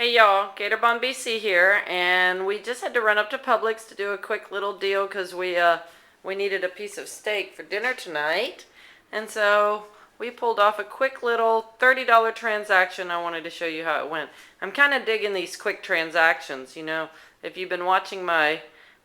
Hey y'all, Gatorbon BC here, and we just had to run up to Publix to do a quick little deal because we needed a piece of steak for dinner tonight, and so we pulled off a quick little $30 transaction. I wanted to show you how it went. I'm kind of digging these quick transactions. If you've been watching my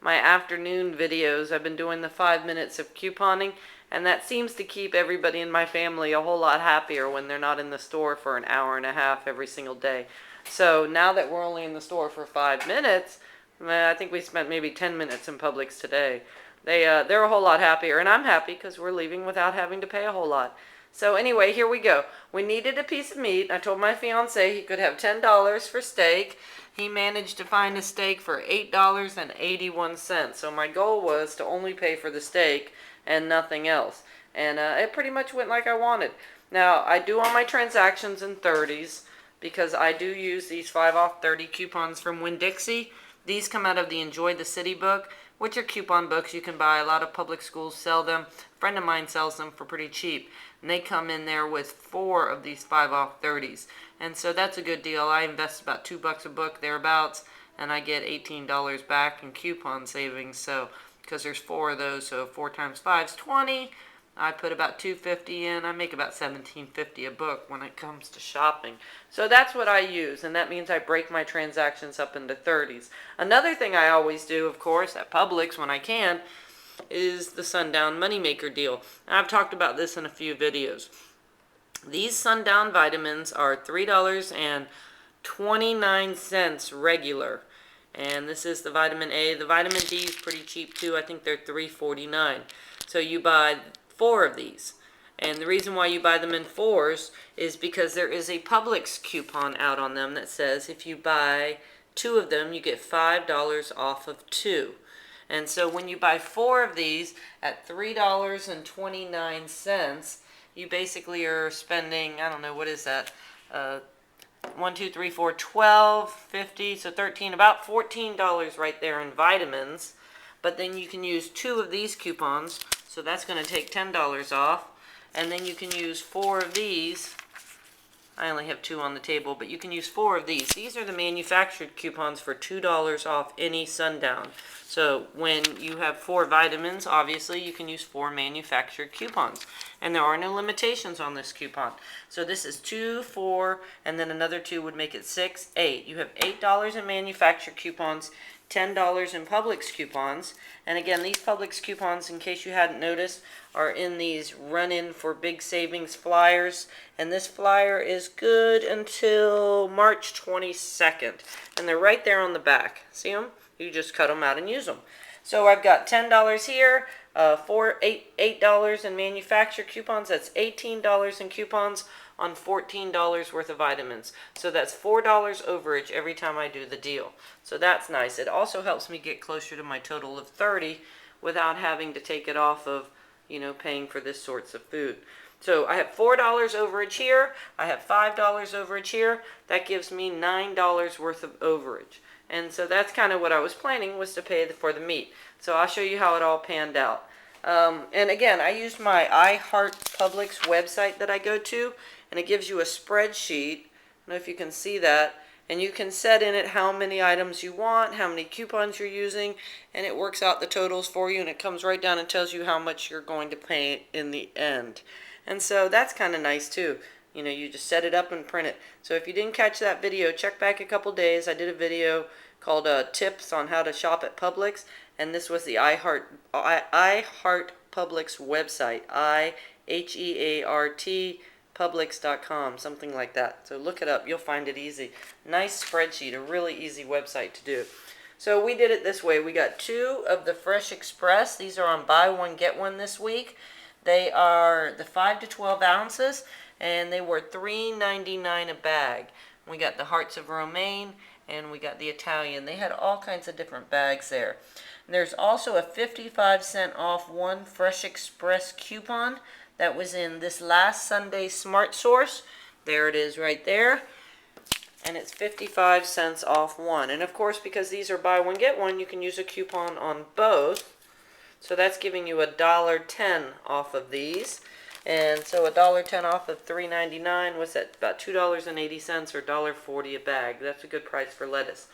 afternoon videos, I've been doing the 5 minutes of couponing, and that seems to keep everybody in my family a whole lot happier when they're not in the store for an hour and a half every single day. So now that we're only in the store for 5 minutes, I think we spent maybe 10 minutes in Publix today. They're a whole lot happier, and I'm happy because we're leaving without having to pay a whole lot. So anyway, here we go. We needed a piece of meat. I told my fiance he could have $10 for steak. He managed to find a steak for $8.81. So my goal was to only pay for the steak and nothing else. And it pretty much went like I wanted. Now, I do all my transactions in 30s because I do use these 5 off 30 coupons from Winn-Dixie. These come out of the Enjoy the City book, which are coupon books you can buy. A lot of public schools sell them. A friend of mine sells them for pretty cheap. And they come in there with 4 of these 5 off 30s. And so that's a good deal. I invest about $2 a book, thereabouts, and I get $18 back in coupon savings. So, because there's 4 of those, so 4 times 5 is 20. I put about $2.50 in. I make about $17.50 a book when it comes to shopping. So that's what I use, and that means I break my transactions up into 30s. Another thing I always do, of course, at Publix when I can, is the Sundown Moneymaker deal. And I've talked about this in a few videos. These Sundown vitamins are $3.29 regular. And this is the vitamin A. The vitamin D is pretty cheap too. I think they're $3.49. So you buy 4 of these. And the reason why you buy them in 4s is because there is a Publix coupon out on them that says if you buy 2 of them, you get $5 off of 2. And so when you buy 4 of these at $3.29, you basically are spending, I don't know, what is that? 1, 2, 3, 4, 12, 50, so 13, about $14 right there in vitamins. But then you can use 2 of these coupons, so that's going to take $10 off. And then you can use 4 of these. I only have 2 on the table, but you can use 4 of these. These are the manufactured coupons for $2 off any Sundown. So when you have 4 vitamins, obviously you can use 4 manufactured coupons. And there are no limitations on this coupon. So this is 2, 4, and then another 2 would make it 6, 8. You have $8 in manufactured coupons, $10 in Publix coupons. And again, these Publix coupons, in case you hadn't noticed, are in these run-in for big savings flyers. And this flyer is good until March 22nd. And they're right there on the back. See them? You just cut them out and use them. So I've got $10 here, $8 in manufactured coupons. That's $18 in coupons on $14 worth of vitamins. So that's $4 overage every time I do the deal. So that's nice. It also helps me get closer to my total of 30 without having to take it off of, paying for this sorts of food. So I have $4 overage here. I have $5 overage here. That gives me $9 worth of overage. And so that's kind of what I was planning, was to pay for the meat. So I'll show you how it all panned out. And again, I used my Publix website that I go to, and it gives you a spreadsheet. I don't know if you can see that. And you can set in it how many items you want, how many coupons you're using, and it works out the totals for you, and it comes right down and tells you how much you're going to pay in the end. And so that's kind of nice too. You just set it up and print it. So if you didn't catch that video, check back a couple days. I did a video called Tips on How to Shop at Publix, and this was the iHeart Publix website, IHEART Publix.com, something like that. So look it up. You'll find it easy. Nice spreadsheet, a really easy website to do. So we did it this way. We got 2 of the Fresh Express. These are on buy one, get one this week. They are the 5 to 12 ounces, and they were $3.99 a bag. We got the Hearts of Romaine, and we got the Italian. They had all kinds of different bags there. And there's also a 55-cent off 1 Fresh Express coupon that was in this last Sunday Smart Source. There it is right there. And it's 55 cents off 1. And of course, because these are buy one, get one, you can use a coupon on both. So that's giving you $1.10 off of these. And so $1.10 off of $3.99 was at about $2.80 or $1.40 a bag. That's a good price for lettuce.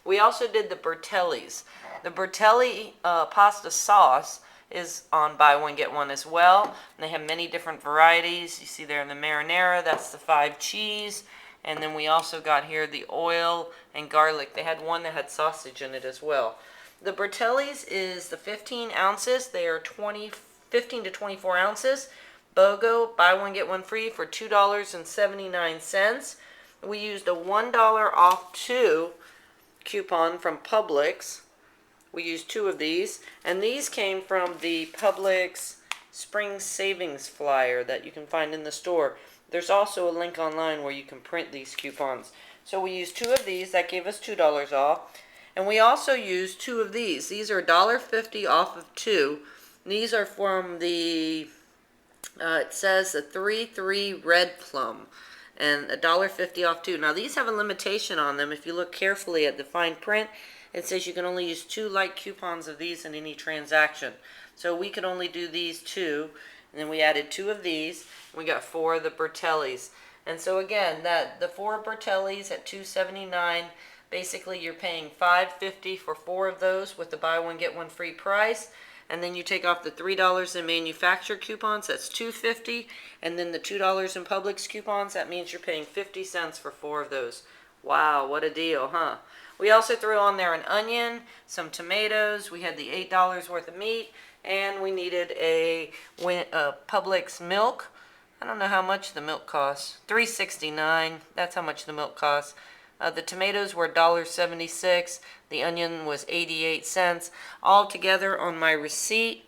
We also did the Bertelli's. The Bertelli pasta sauce is on buy one get one as well. And they have many different varieties. You see there in the marinara, that's the 5 cheese. And then we also got here the oil and garlic. They had one that had sausage in it as well. The Bertelli's is the 15 ounces. They are 15 to 24 ounces. BOGO, buy one get one free for $2.79. We used a $1 off 2 coupon from Publix. We used 2 of these, and these came from the Publix Spring Savings Flyer that you can find in the store. There's also a link online where you can print these coupons. So we used 2 of these. That gave us $2 off. And we also used 2 of these. These are $1.50 off of 2. These are from the it says a 3-3 red plum and $1.50 off 2. Now these have a limitation on them. If you look carefully at the fine print, it says you can only use 2 light coupons of these in any transaction. So we could only do these 2, and then we added 2 of these. We got 4 of the Bertelli's. And so again, the 4 Bertelli's at $2.79. Basically you're paying $5.50 for 4 of those with the buy one get one free price. And then you take off the $3 in manufacturer coupons, that's $2.50. And then the $2 in Publix coupons, that means you're paying 50 cents for 4 of those. Wow, what a deal, huh? We also threw on there an onion, some tomatoes, we had the $8 worth of meat, and we needed a Publix milk. I don't know how much the milk costs. $3.69, that's how much the milk costs. The tomatoes were $1.76. The onion was 88 cents. All together on my receipt,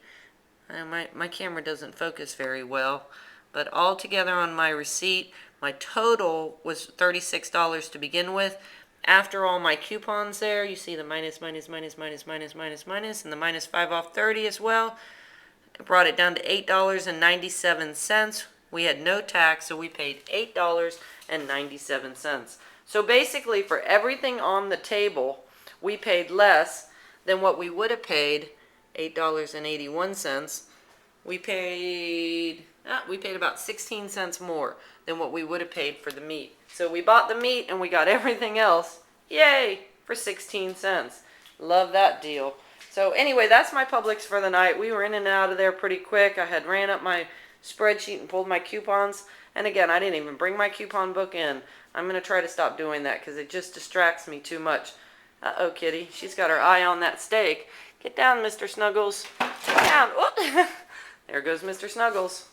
my camera doesn't focus very well, but all together on my receipt, my total was $36 to begin with. After all my coupons there, you see the minus, and the minus 5 off 30 as well. It brought it down to $8.97. We had no tax, so we paid $8.97. So basically, for everything on the table, we paid less than what we would have paid, $8.81. We paid about 16 cents more than what we would have paid for the meat. So we bought the meat and we got everything else, yay, for 16 cents. Love that deal. So anyway, that's my Publix for the night. We were in and out of there pretty quick. I had ran up my spreadsheet and pulled my coupons. And again, I didn't even bring my coupon book in. I'm going to try to stop doing that because it just distracts me too much. Uh-oh, kitty. She's got her eye on that steak. Get down, Mr. Snuggles. Get down. There goes Mr. Snuggles.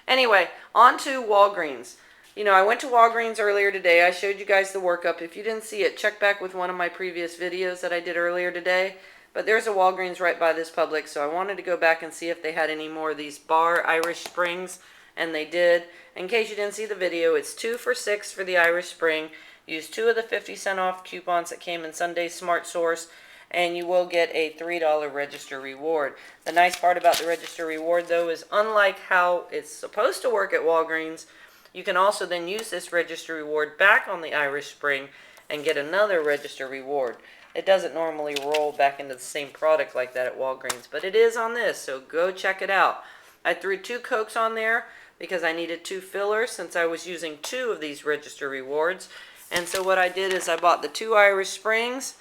Anyway, on to Walgreens. You know, I went to Walgreens earlier today. I showed you guys the workup. If you didn't see it, check back with one of my previous videos that I did earlier today. But there's a Walgreens right by this Publix, so I wanted to go back and see if they had any more of these bar Irish Springs, and they did. In case you didn't see the video, it's 2 for $6 for the Irish Spring. Use 2 of the 50-cent off coupons that came in Sunday Smart Source, and you will get a $3 register reward. The nice part about the register reward, though, is unlike how it's supposed to work at Walgreens, you can also then use this register reward back on the Irish Spring and get another register reward. It doesn't normally roll back into the same product like that at Walgreens, but it is on this, so go check it out. I threw 2 Cokes on there because I needed 2 fillers since I was using 2 of these register rewards. And so what I did is I bought the 2 Irish Springs,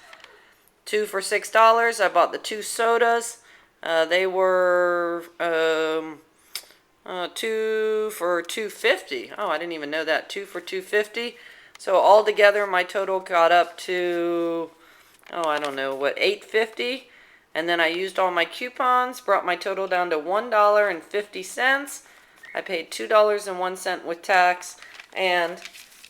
2 for $6. I bought the 2 sodas. They were 2 for $2.50. Oh, I didn't even know that. 2 for $2.50. So altogether my total got up to, I don't know, what, $8.50. And then I used all my coupons, brought my total down to $1.50. I paid $2.01 with tax, and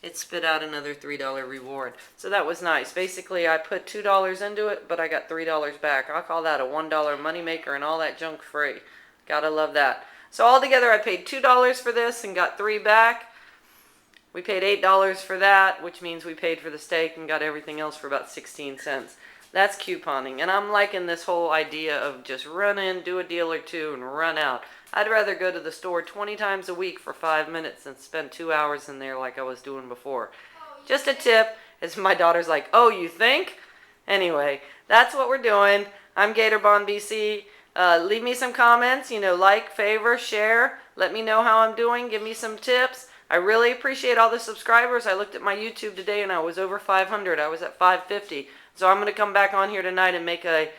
it spit out another $3 reward. So that was nice. Basically, I put $2 into it, but I got $3 back. I'll call that a $1 moneymaker and all that junk free. Gotta love that. So altogether, I paid $2 for this and got 3 back. We paid $8 for that, which means we paid for the steak and got everything else for about 16 cents. That's couponing, and I'm liking this whole idea of just run in, do a deal or 2, and run out. I'd rather go to the store 20 times a week for 5 minutes than spend 2 hours in there like I was doing before. Just a tip, as my daughter's like, oh, you think? Anyway, that's what we're doing. I'm Gatorbond BC. Leave me some comments, like, favor, share. Let me know how I'm doing. Give me some tips. I really appreciate all the subscribers. I looked at my YouTube today and I was over 500. I was at 550. So I'm going to come back on here tonight and make a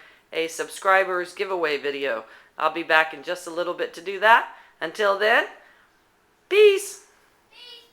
subscribers giveaway video. I'll be back in just a little bit to do that. Until then, peace.